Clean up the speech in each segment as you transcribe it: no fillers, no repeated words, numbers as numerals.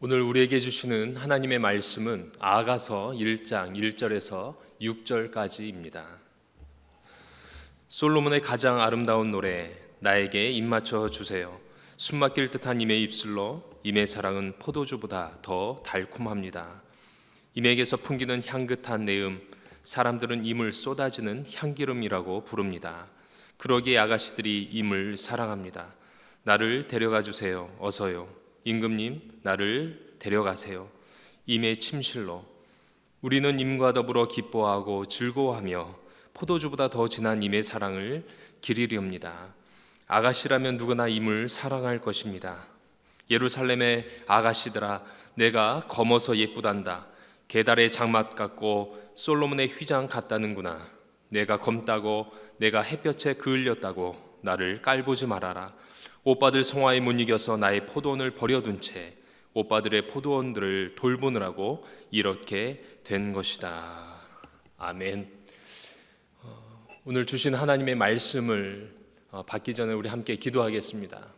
오늘 우리에게 주시는 하나님의 말씀은 아가서 1장 1절에서 6절까지입니다. 솔로몬의 가장 아름다운 노래, 나에게 입맞춰 주세요. 숨막힐 듯한 임의 입술로 임의 사랑은 포도주보다 더 달콤합니다. 임에게서 풍기는 향긋한 내음, 사람들은 임을 쏟아지는 향기름이라고 부릅니다. 그러기에 아가씨들이 임을 사랑합니다. 나를 데려가 주세요. 어서요. 임금님, 나를 데려가세요. 임의 침실로. 우리는 임과 더불어 기뻐하고 즐거워하며 포도주보다 더 진한 임의 사랑을 기리렵니다. 아가씨라면 누구나 임을 사랑할 것입니다. 예루살렘의 아가씨들아, 내가 검어서 예쁘단다. 게달의 장막 같고 솔로몬의 휘장 같다는구나. 내가 검다고, 내가 햇볕에 그을렸다고 나를 깔보지 말아라. 오빠들 송화에 못 이겨서 나의 포도원을 버려둔 채 오빠들의 포도원들을 돌보느라고 이렇게 된 것이다. 아멘. 오늘 주신 하나님의 말씀을 받기 전에 우리 함께 기도하겠습니다.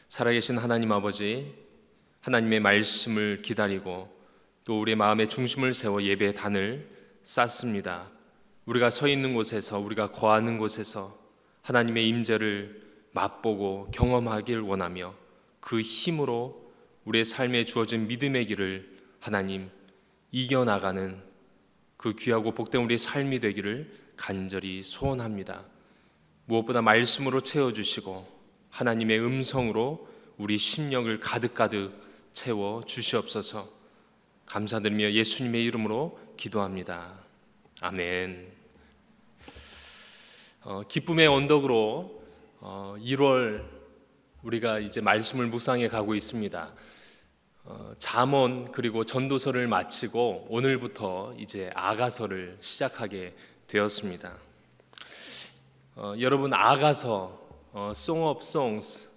살아계신 하나님 아버지, 하나님의 말씀을 기다리고 또 우리의 마음의 중심을 세워 예배의 단을 쌓습니다. 우리가 서 있는 곳에서, 우리가 거하는 곳에서 하나님의 임재를 맛보고 경험하길 원하며 그 힘으로 우리의 삶에 주어진 믿음의 길을 하나님 이겨나가는 그 귀하고 복된 우리의 삶이 되기를 간절히 소원합니다. 무엇보다 말씀으로 채워주시고 하나님의 음성으로 우리 심령을 가득가득 채워 주시옵소서. 감사드리며 예수님의 이름으로 기도합니다. 아멘. 기쁨의 언덕으로 1월 우리가 이제 말씀을 묵상해 가고 있습니다. 잠언 그리고 전도서를 마치고 오늘부터 이제 아가서를 시작하게 되었습니다. 여러분, 아가서, Song of Songs,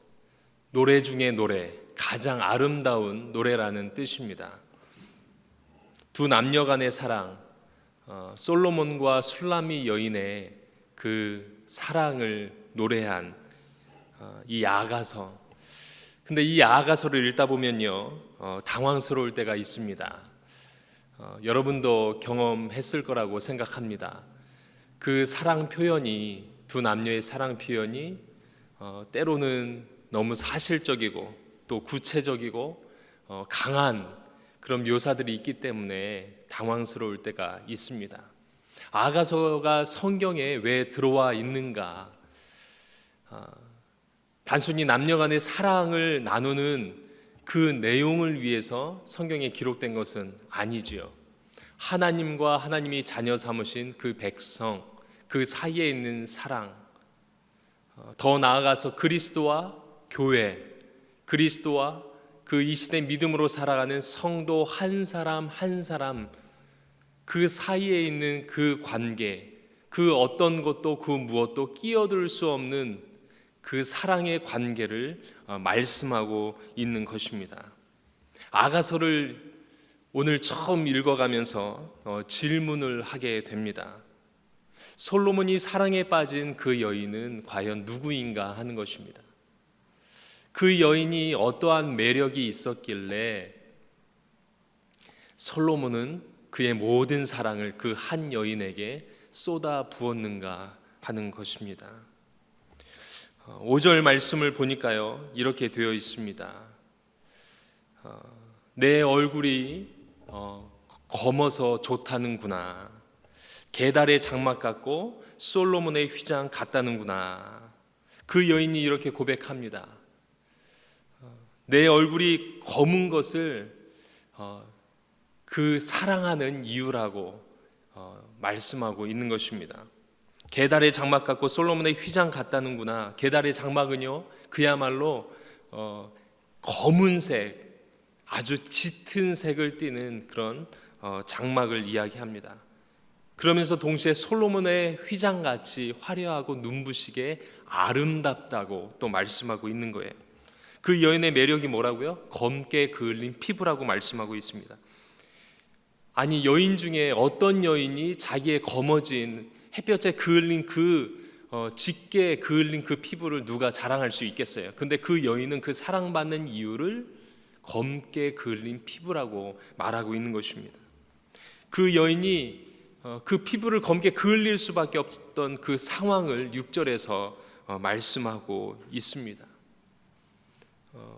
노래 중에 노래, 가장 아름다운 노래라는 뜻입니다. 두 남녀 간의 사랑, 솔로몬과 술라미 여인의 그 사랑을 노래한 이 아가서. 근데 이 아가서를 읽다 보면요, 당황스러울 때가 있습니다. 여러분도 경험했을 거라고 생각합니다. 그 사랑 표현이, 두 남녀의 사랑 표현이 때로는 너무 사실적이고 또 구체적이고 강한 그런 묘사들이 있기 때문에 당황스러울 때가 있습니다. 아가서가 성경에 왜 들어와 있는가? 단순히 남녀 간의 사랑을 나누는 그 내용을 위해서 성경에 기록된 것은 아니지요. 하나님과 하나님이 자녀 삼으신 그 백성, 그 사이에 있는 사랑, 더 나아가서 그리스도와 교회, 그리스도와 그 이 시대 믿음으로 살아가는 성도 한 사람 한 사람, 그 사이에 있는 그 관계, 그 어떤 것도 그 무엇도 끼어들 수 없는 그 사랑의 관계를 말씀하고 있는 것입니다. 아가서를 오늘 처음 읽어가면서 질문을 하게 됩니다. 솔로몬이 사랑에 빠진 그 여인은 과연 누구인가 하는 것입니다. 그 여인이 어떠한 매력이 있었길래 솔로몬은 그의 모든 사랑을 그 한 여인에게 쏟아 부었는가 하는 것입니다. 5절 말씀을 보니까요, 이렇게 되어 있습니다. 내 얼굴이 검어서 좋다는구나. 게달의 장막 같고 솔로몬의 휘장 같다는구나. 그 여인이 이렇게 고백합니다. 내 얼굴이 검은 것을 그 사랑하는 이유라고 말씀하고 있는 것입니다. 게달의 장막 같고 솔로몬의 휘장 같다는구나. 게달의 장막은요, 그야말로 검은색, 아주 짙은 색을 띠는 그런 장막을 이야기합니다. 그러면서 동시에 솔로몬의 휘장같이 화려하고 눈부시게 아름답다고 또 말씀하고 있는 거예요. 그 여인의 매력이 뭐라고요? 검게 그을린 피부라고 말씀하고 있습니다. 아니, 여인 중에 어떤 여인이 자기의 검어진 햇볕에 그을린 그 짙게 그을린 그 피부를 누가 자랑할 수 있겠어요? 근데 그 여인은 그 사랑받는 이유를 검게 그을린 피부라고 말하고 있는 것입니다. 그 여인이 그 피부를 검게 그을릴 수밖에 없었던 그 상황을 6절에서 말씀하고 있습니다.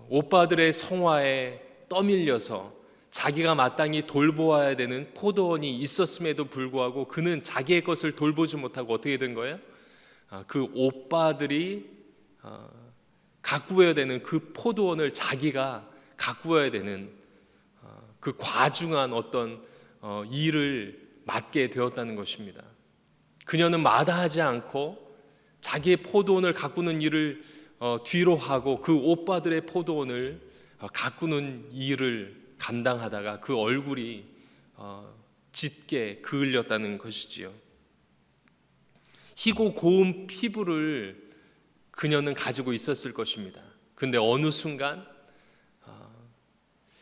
오빠들의 성화에 떠밀려서 자기가 마땅히 돌보아야 되는 포도원이 있었음에도 불구하고 그는 자기의 것을 돌보지 못하고 어떻게 된 거예요? 그 오빠들이 가꾸어야 되는 그 포도원을 자기가 가꾸어야 되는 그 과중한 어떤 일을 맡게 되었다는 것입니다. 그녀는 마다하지 않고 자기의 포도원을 가꾸는 일을 뒤로 하고 그 오빠들의 포도원을 가꾸는 일을 감당하다가 그 얼굴이 짙게 그을렸다는 것이지요. 희고 고운 피부를 그녀는 가지고 있었을 것입니다. 근데 어느 순간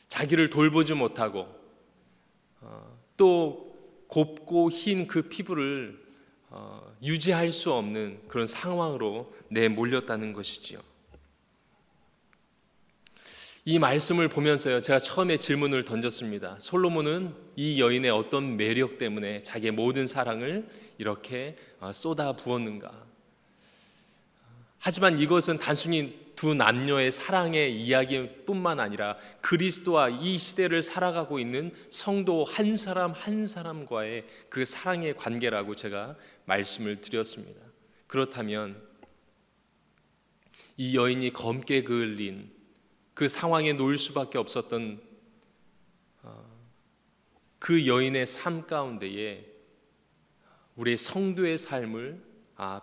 자기를 돌보지 못하고 또 곱고 흰 그 피부를 유지할 수 없는 그런 상황으로 내몰렸다는 것이지요. 이 말씀을 보면서요, 제가 처음에 질문을 던졌습니다. 솔로몬은 이 여인의 어떤 매력 때문에 자기의 모든 사랑을 이렇게 쏟아 부었는가? 하지만 이것은 단순히 두 남녀의 사랑의 이야기뿐만 아니라 그리스도와 이 시대를 살아가고 있는 성도 한 사람 한 사람과의 그 사랑의 관계라고 제가 말씀을 드렸습니다. 그렇다면 이 여인이 검게 그을린 그 상황에 놓일 수밖에 없었던 그 여인의 삶 가운데에 우리의 성도의 삶을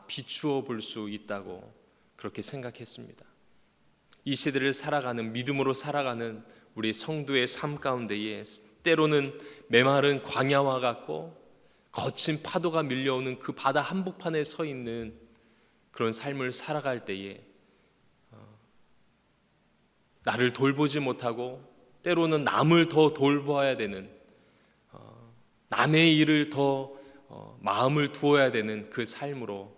비추어 볼 수 있다고 그렇게 생각했습니다. 이 시대를 살아가는, 믿음으로 살아가는 우리 성도의 삶 가운데에 때로는 메마른 광야와 같고 거친 파도가 밀려오는 그 바다 한복판에 서 있는 그런 삶을 살아갈 때에 나를 돌보지 못하고 때로는 남을 더 돌봐야 되는, 남의 일을 더 마음을 두어야 되는 그 삶으로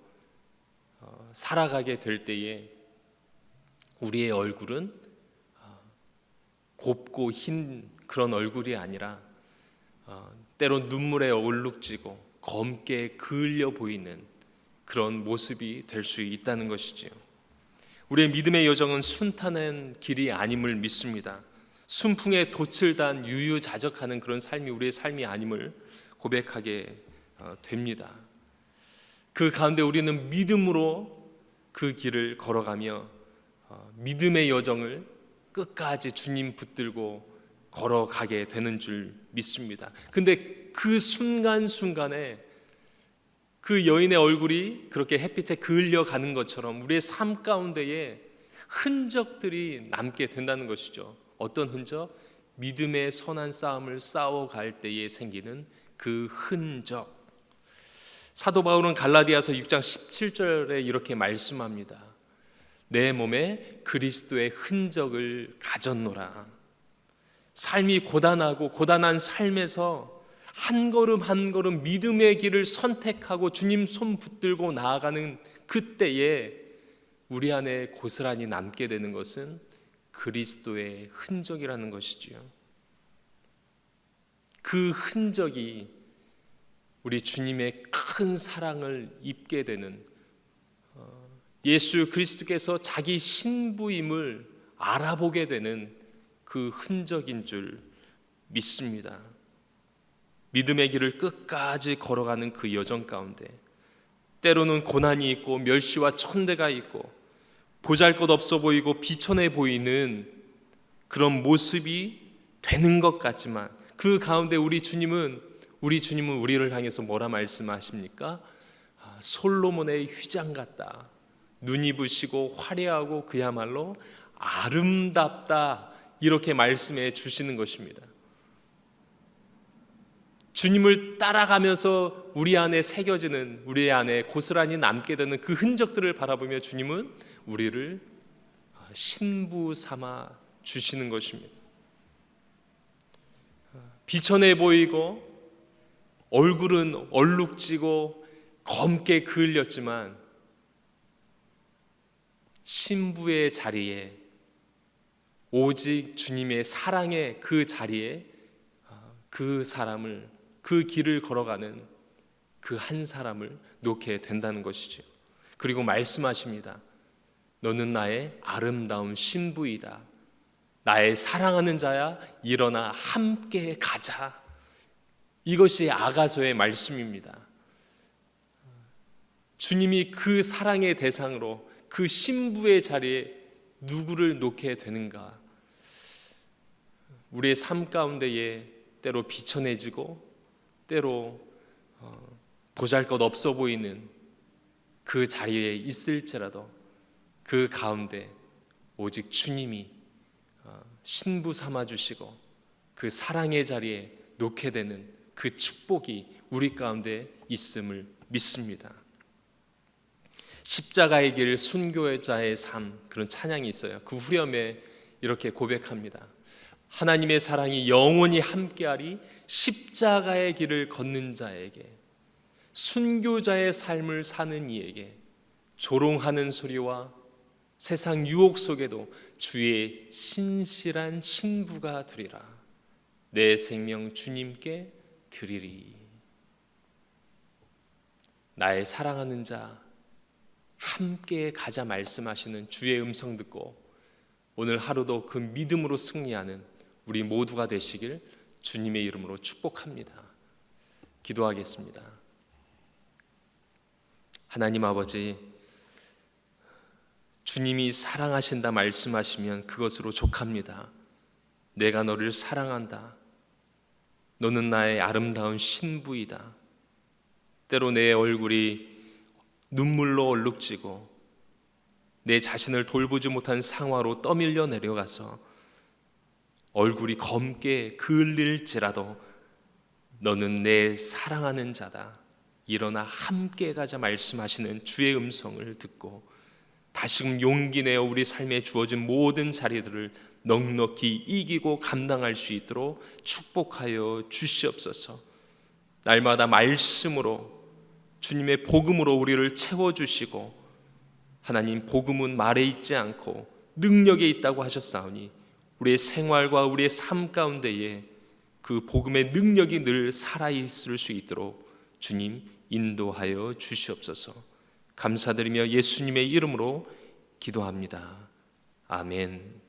살아가게 될 때에 우리의 얼굴은 곱고 흰 그런 얼굴이 아니라 때로 눈물에 얼룩지고 검게 그을려 보이는 그런 모습이 될 수 있다는 것이지요. 우리의 믿음의 여정은 순탄한 길이 아님을 믿습니다. 순풍에 돛을 단 유유자적하는 그런 삶이 우리의 삶이 아님을 고백하게 됩니다. 그 가운데 우리는 믿음으로 그 길을 걸어가며 믿음의 여정을 끝까지 주님 붙들고 걸어가게 되는 줄 믿습니다. 근데 그 순간순간에 그 여인의 얼굴이 그렇게 햇빛에 그을려 가는 것처럼 우리의 삶 가운데에 흔적들이 남게 된다는 것이죠. 어떤 흔적? 믿음의 선한 싸움을 싸워갈 때에 생기는 그 흔적. 사도 바울은 갈라디아서 6장 17절에 이렇게 말씀합니다. 내 몸에 그리스도의 흔적을 가졌노라. 삶이 고단하고 고단한 삶에서 한 걸음 한 걸음 믿음의 길을 선택하고 주님 손 붙들고 나아가는 그때에 우리 안에 고스란히 남게 되는 것은 그리스도의 흔적이라는 것이지요. 그 흔적이 우리 주님의 큰 사랑을 입게 되는, 예수 그리스도께서 자기 신부임을 알아보게 되는 그 흔적인 줄 믿습니다. 믿음의 길을 끝까지 걸어가는 그 여정 가운데 때로는 고난이 있고 멸시와 천대가 있고 보잘것없어 보이고 비천해 보이는 그런 모습이 되는 것 같지만 그 가운데 우리 주님은 우리를 향해서 뭐라 말씀하십니까? 솔로몬의 휘장 같다. 눈이 부시고 화려하고 그야말로 아름답다. 이렇게 말씀해 주시는 것입니다. 주님을 따라가면서 우리 안에 새겨지는, 우리 안에 고스란히 남게 되는 그 흔적들을 바라보며 주님은 우리를 신부 삼아 주시는 것입니다. 비천해 보이고 얼굴은 얼룩지고 검게 그을렸지만 신부의 자리에, 오직 주님의 사랑의 그 자리에 그 사람을, 그 길을 걸어가는 그 한 사람을 놓게 된다는 것이죠. 그리고 말씀하십니다. 너는 나의 아름다운 신부이다. 나의 사랑하는 자야, 일어나 함께 가자. 이것이 아가서의 말씀입니다. 주님이 그 사랑의 대상으로 그 신부의 자리에 누구를 놓게 되는가? 우리의 삶 가운데에 때로 비천해지고 때로 보잘것없어 보이는 그 자리에 있을지라도 그 가운데 오직 주님이 신부 삼아주시고 그 사랑의 자리에 놓게 되는 그 축복이 우리 가운데 있음을 믿습니다. 십자가의 길, 순교자의 삶, 그런 찬양이 있어요. 그 후렴에 이렇게 고백합니다. 하나님의 사랑이 영원히 함께하리. 십자가의 길을 걷는 자에게, 순교자의 삶을 사는 이에게 조롱하는 소리와 세상 유혹 속에도 주의 신실한 신부가 되리라. 내 생명 주님께 드리리. 나의 사랑하는 자 함께 가자 말씀하시는 주의 음성 듣고 오늘 하루도 그 믿음으로 승리하는 우리 모두가 되시길 주님의 이름으로 축복합니다. 기도하겠습니다. 하나님 아버지, 주님이 사랑하신다 말씀하시면 그것으로 족합니다. 내가 너를 사랑한다. 너는 나의 아름다운 신부이다. 때로 내 얼굴이 눈물로 얼룩지고 내 자신을 돌보지 못한 상황으로 떠밀려 내려가서 얼굴이 검게 그을릴지라도 너는 내 사랑하는 자다. 일어나 함께 가자 말씀하시는 주의 음성을 듣고 다시금 용기 내어 우리 삶에 주어진 모든 자리들을 넉넉히 이기고 감당할 수 있도록 축복하여 주시옵소서. 날마다 말씀으로 주님의 복음으로 우리를 채워주시고 하나님 복음은 말에 있지 않고 능력에 있다고 하셨사오니 우리의 생활과 우리의 삶 가운데에 그 복음의 능력이 늘 살아있을 수 있도록 주님 인도하여 주시옵소서. 감사드리며 예수님의 이름으로 기도합니다. 아멘.